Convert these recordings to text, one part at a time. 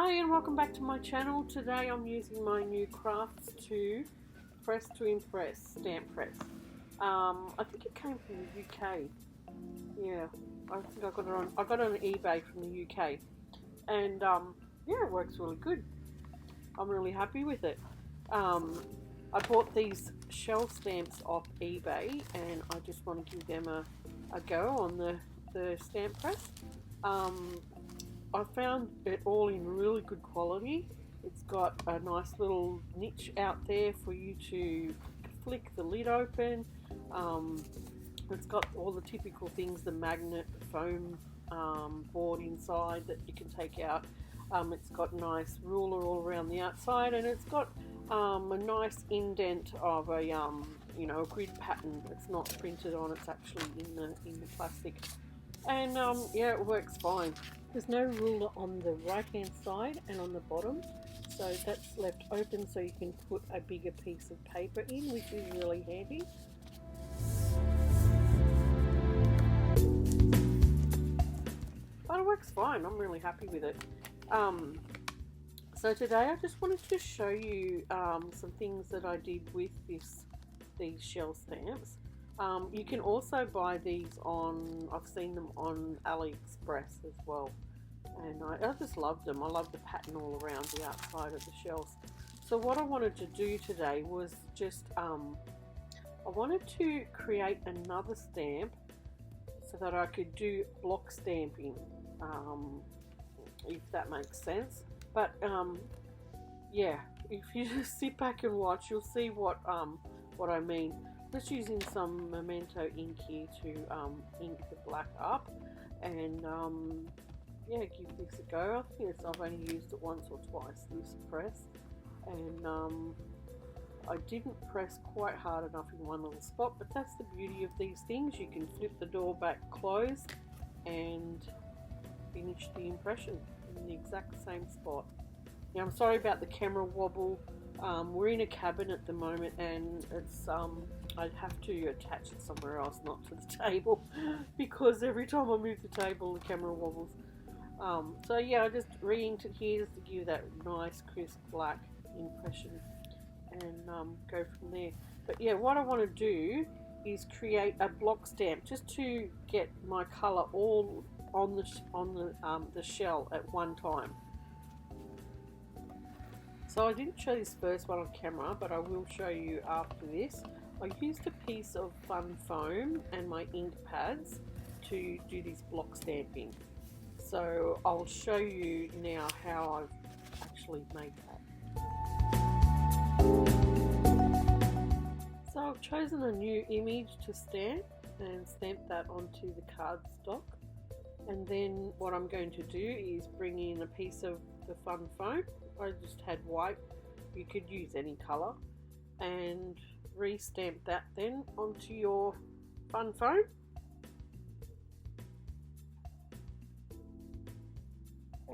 Hi and welcome back to my channel. Today I'm using my new Crafts 2 Press to Impress stamp press. I think it came from the UK. Yeah, I think I got it on eBay from the UK, and yeah, it works really good. I'm really happy with it. I bought these shell stamps off eBay, and I just want to give them a go on the stamp press. I found it all in really good quality. It's got a nice little niche out there for you to flick the lid open. It's got all the typical things, the magnet, foam board inside that you can take out. It's got a nice ruler all around the outside, and it's got a nice indent of a a grid pattern. It's not printed on; it's actually in the plastic, and yeah, it works fine. There's no ruler on the right hand side and on the bottom, so that's left open so you can put a bigger piece of paper in, which is really handy. But it works fine. I'm really happy with it. So today I just wanted to show you some things that I did with these shell stamps. You can also buy these on, I've seen them on AliExpress as well, and I just love them. I love the pattern all around the outside of the shells. So what I wanted to do today was just, I wanted to create another stamp so that I could do block stamping, if that makes sense. But yeah, if you just sit back and watch, you'll see what I mean. Just using some Memento ink here to ink the black up, and yeah, give this a go. I think I've only used it once or twice, this press, and I didn't press quite hard enough in one little spot, but that's the beauty of these things. You can flip the door back closed and finish the impression in the exact same spot. Now I'm sorry about the camera wobble. We're in a cabin at the moment, and it's I'd have to attach it somewhere else, not to the table, because every time I move the table the camera wobbles. So yeah, I just re-inked it here just to give that nice crisp black impression, and go from there. But yeah, what I want to do is create a block stamp just to get my colour all on the shell at one time. So I didn't show this first one on camera, but I will show you after this. I used a piece of fun foam and my ink pads to do this block stamping. So I'll show you now how I've actually made that. So I've chosen a new image to stamp and stamp that onto the cardstock. And then what I'm going to do is bring in a piece of the fun foam. I just had white, you could use any colour, and re-stamp that then onto your fun foam.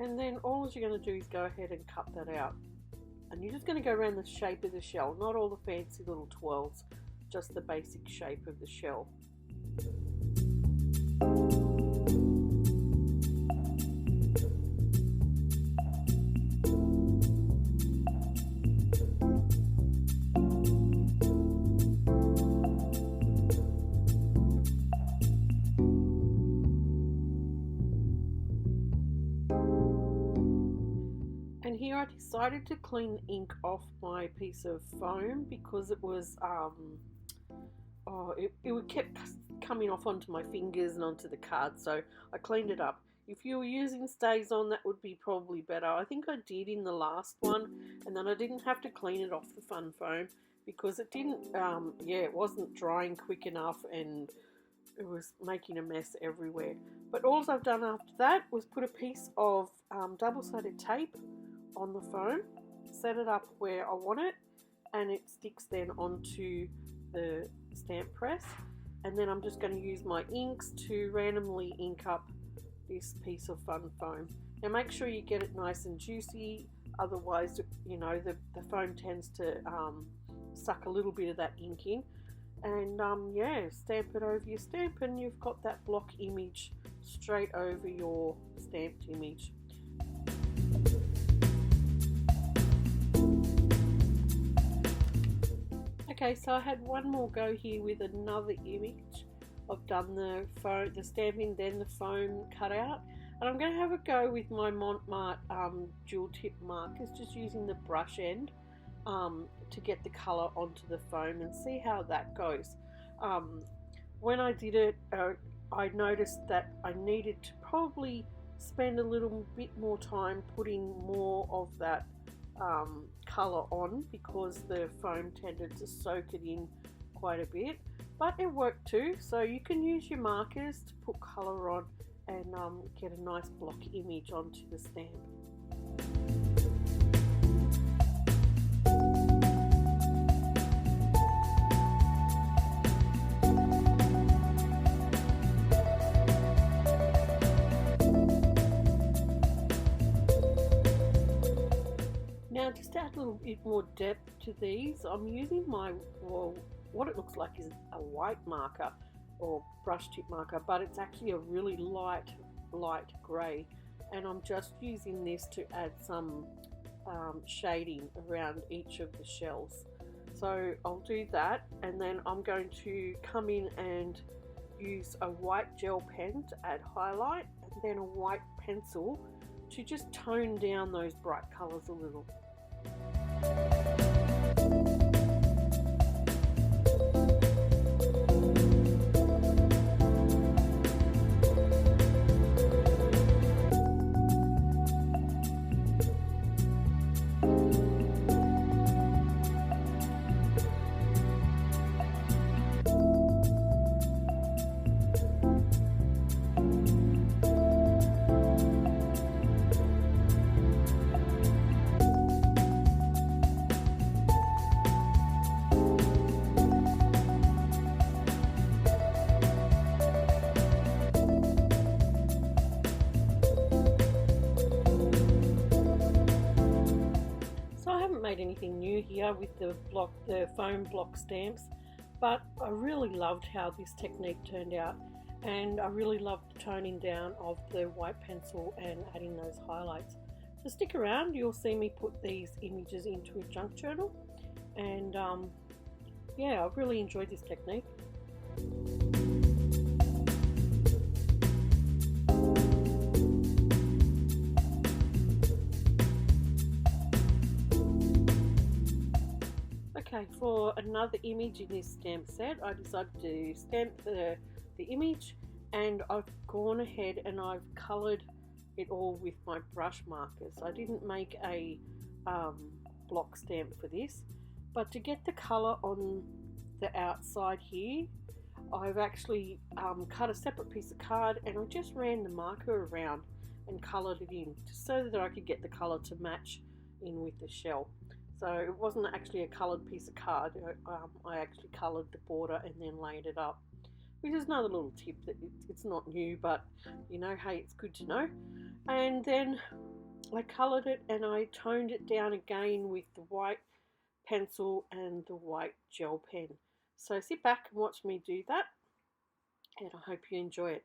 And then all you're going to do is go ahead and cut that out, and you're just going to go around the shape of the shell, not all the fancy little twirls, just the basic shape of the shell. And here I decided to clean the ink off my piece of foam because it was it kept coming off onto my fingers and onto the card, so I cleaned it up. If you were using stays on, that would be probably better. I think I did in the last one, and then I didn't have to clean it off the fun foam because it didn't yeah, it wasn't drying quick enough, and it was making a mess everywhere. But all I've done after that was put a piece of double-sided tape on the foam, set it up where I want it, and it sticks then onto the stamp press. And then I'm just going to use my inks to randomly ink up this piece of fun foam. Now make sure you get it nice and juicy, otherwise you know the foam tends to suck a little bit of that ink in. And yeah, stamp it over your stamp, and you've got that block image straight over your stamped image. Okay, so I had one more go here with another image. I've done the stamping, then the foam cutout, and I'm going to have a go with my Montmartre dual tip markers, just using the brush end to get the colour onto the foam and see how that goes. When I did it, I noticed that I needed to probably spend a little bit more time putting more of that colour on, because the foam tended to soak it in quite a bit, but it worked too. So you can use your markers to put colour on and get a nice block image onto the stamp. Now, just to add a little bit more depth to these, I'm using my, well, what it looks like is a white marker or brush tip marker, but it's actually a really light grey, and I'm just using this to add some shading around each of the shells. So I'll do that, and then I'm going to come in and use a white gel pen to add highlight, and then a white pencil to just tone down those bright colours a little. Made anything new here with the foam block stamps, but I really loved how this technique turned out, and I really loved the toning down of the white pencil and adding those highlights. So stick around, you'll see me put these images into a junk journal, and yeah, I've really enjoyed this technique. Okay, for another image in this stamp set, I decided to stamp the image, and I've gone ahead and I've coloured it all with my brush markers. I didn't make a block stamp for this, but to get the colour on the outside here, I've actually cut a separate piece of card, and I just ran the marker around and coloured it in, just so that I could get the colour to match in with the shell. So it wasn't actually a coloured piece of card. I actually coloured the border and then laid it up, which is another little tip that it's not new, but you know, hey, it's good to know. And then I coloured it and I toned it down again with the white pencil and the white gel pen. So sit back and watch me do that, and I hope you enjoy it.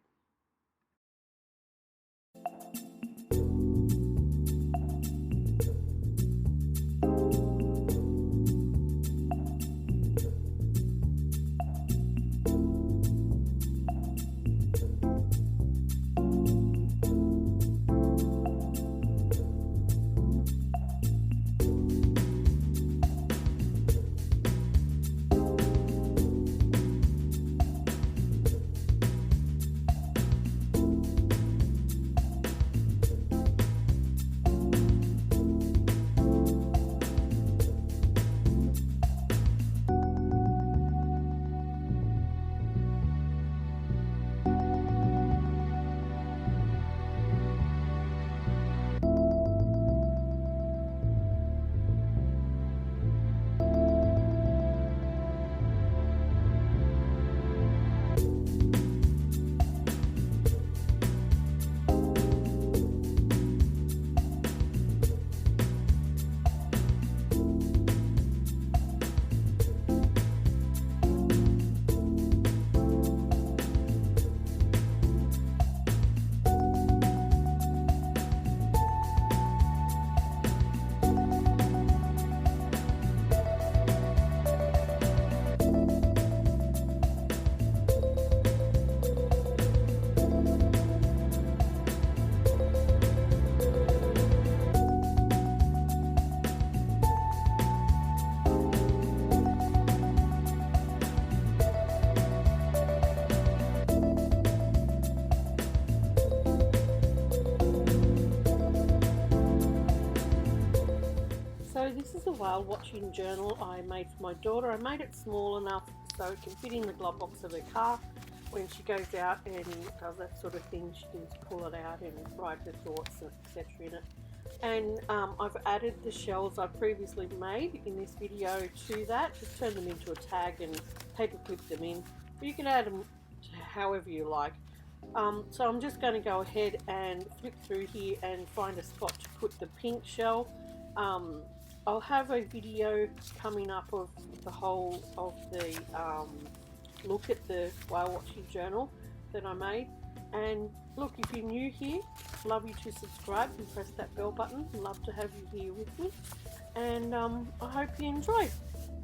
this is a whale watching journal I made for my daughter. I made it small enough so it can fit in the glove box of her car. When she goes out and does that sort of thing, she can just pull it out and write her thoughts, etc. in it. And I've added the shells I previously made in this video to that. Just turn them into a tag and paper clip them in. But you can add them however you like. So I'm just going to go ahead and flip through here and find a spot to put the pink shell. I'll have a video coming up of the whole of the look at the whale watching journal that I made. And look, if you're new here, love you to subscribe and press that bell button. Love to have you here with me, and I hope you enjoy.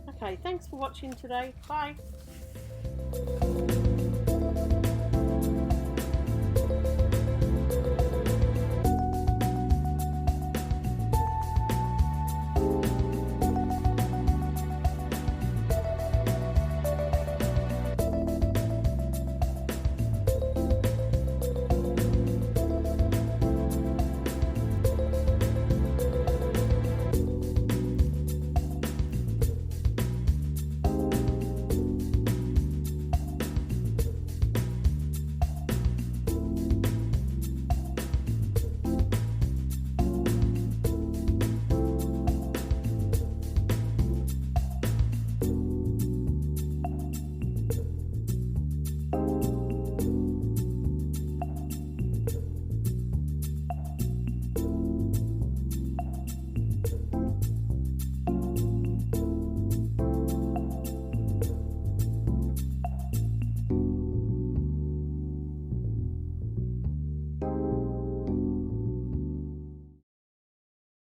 Okay, thanks for watching today. Bye.